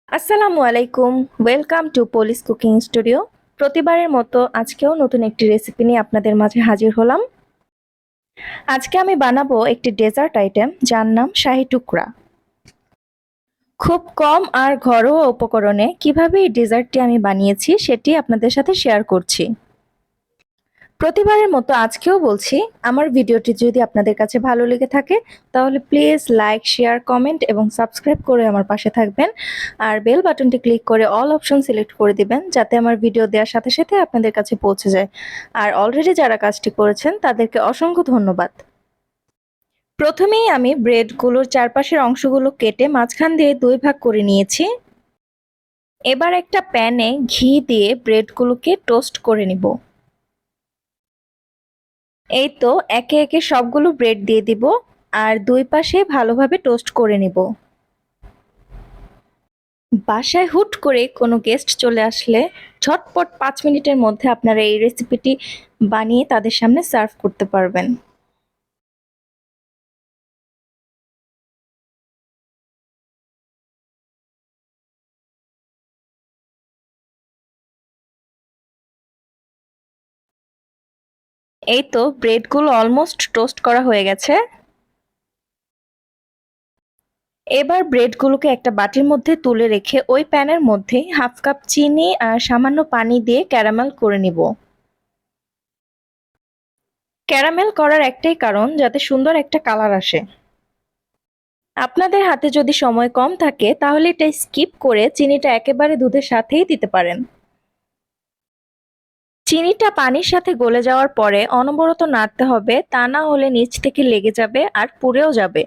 আসসালামু আলাইকুম, welcome to polish cooking studio. প্রতিবারের মতো আজকেও নতুন একটি রেসিপি নিয়ে আপনাদের মাঝে হাজির হলাম। আজকে আমি বানাবো একটি ডেজার্ট আইটেম যার নাম শাহি টুকরা। খুব কম আর ঘরোয়া উপকরণে কিভাবে এই ডেজার্টটি আমি বানিয়েছি সেটি আপনাদের সাথে শেয়ার করছি। প্রতিবারের মতো আজকেও বলছি, আমার ভিডিওটি যদি আপনাদের কাছে ভালো লেগে থাকে তাহলে প্লিজ লাইক, শেয়ার, কমেন্ট এবং সাবস্ক্রাইব করে আমার পাশে থাকবেন। আর বেল বাটনটি ক্লিক করে অল অপশন সিলেক্ট করে দিবেন যাতে আমার ভিডিও দেওয়ার সাথে সাথে আপনাদের কাছে পৌঁছে যায়। আর অলরেডি যারা কাজটি করেছেন তাদেরকে অসংখ্য ধন্যবাদ। প্রথমেই আমি ব্রেডগুলোর চারপাশের অংশগুলো কেটে মাঝখান দিয়ে 2 ভাগ করে নিয়েছি। এবার একটা প্যানে ঘি দিয়ে ব্রেডগুলোকে টোস্ট করে নিব। এই তো একে একে সবগুলো ব্রেড দিয়ে দিব আর 2 পাশে ভালোভাবে টোস্ট করে নিব। বাসায় হুট করে কোনো গেস্ট চলে আসলে ঝটপট 5 মিনিটের মধ্যে আপনারা এই রেসিপিটি বানিয়ে তাদের সামনে সার্ভ করতে পারবেন। এই তো ব্রেডগুলো অলমোস্ট টোস্ট করা হয়ে গেছে। এবার ব্রেডগুলোকে একটা বাটির মধ্যে তুলে রেখে ওই প্যানের মধ্যে হাফ কাপ চিনি আর সামান্য পানি দিয়ে ক্যারামেল করে নিব। ক্যারামেল করার একটাই কারণ, যাতে সুন্দর একটা কালার আসে। আপনাদের হাতে যদি সময় কম থাকে তাহলে এটা স্কিপ করে চিনিটা একেবারে দুধের সাথেই দিতে পারেন। চিনিটা পানির সাথে গলে যাওয়ার পরে অনবরত নাড়তে হবে, তা না হলে নিচ থেকে লেগে যাবে আর পুড়েও যাবে।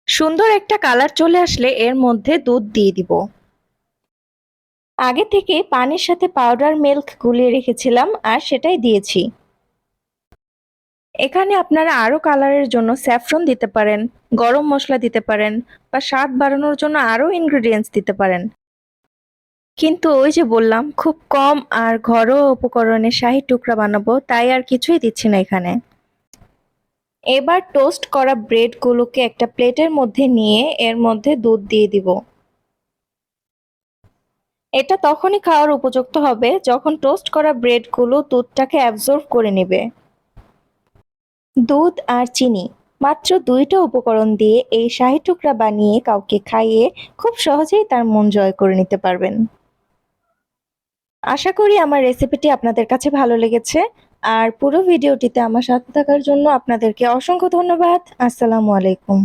সুন্দর একটা কালার চলে আসলে এর মধ্যে দুধ দিয়ে দিব। আগে থেকে পানির সাথে পাউডার মিল্ক গুলিয়ে রেখেছিলাম আর সেটাই দিয়েছি। এখানে আপনারা আরো কালারের জন্য স্যাফরন দিতে পারেন, গরম মশলা দিতে পারেন বা স্বাদ বাড়ানোর জন্য আরো ইনগ্রেডিয়েন্টস দিতে পারেন। কিন্তু ওই যে বললাম, খুব কম আর ঘরোয়া উপকরণে শাহি টুকরা বানাবো, তাই আর কিছুই দিচ্ছি না এখানে। এবার টোস্ট করা ব্রেডগুলোকে একটা প্লেটের মধ্যে নিয়ে এর মধ্যে দুধ দিয়ে দিব। এটা তখনই খাওয়ার উপযুক্ত হবে যখন টোস্ট করা ব্রেডগুলো দুধটাকে অ্যাবজর্ব করে নেবে। দুধ আর চিনি, মাত্র 2টা উপকরণ দিয়ে এই শাহি টুকরা বানিয়ে কাউকে খাইয়ে খুব সহজেই তার মন জয় করে নিতে পারবেন। আশা করি আমার রেসিপিটি আপনাদের কাছে ভালো লেগেছে। আর পুরো ভিডিওটিতে আমার সাথে থাকার জন্য আপনাদেরকে অসংখ্য ধন্যবাদ। আসসালামু আলাইকুম।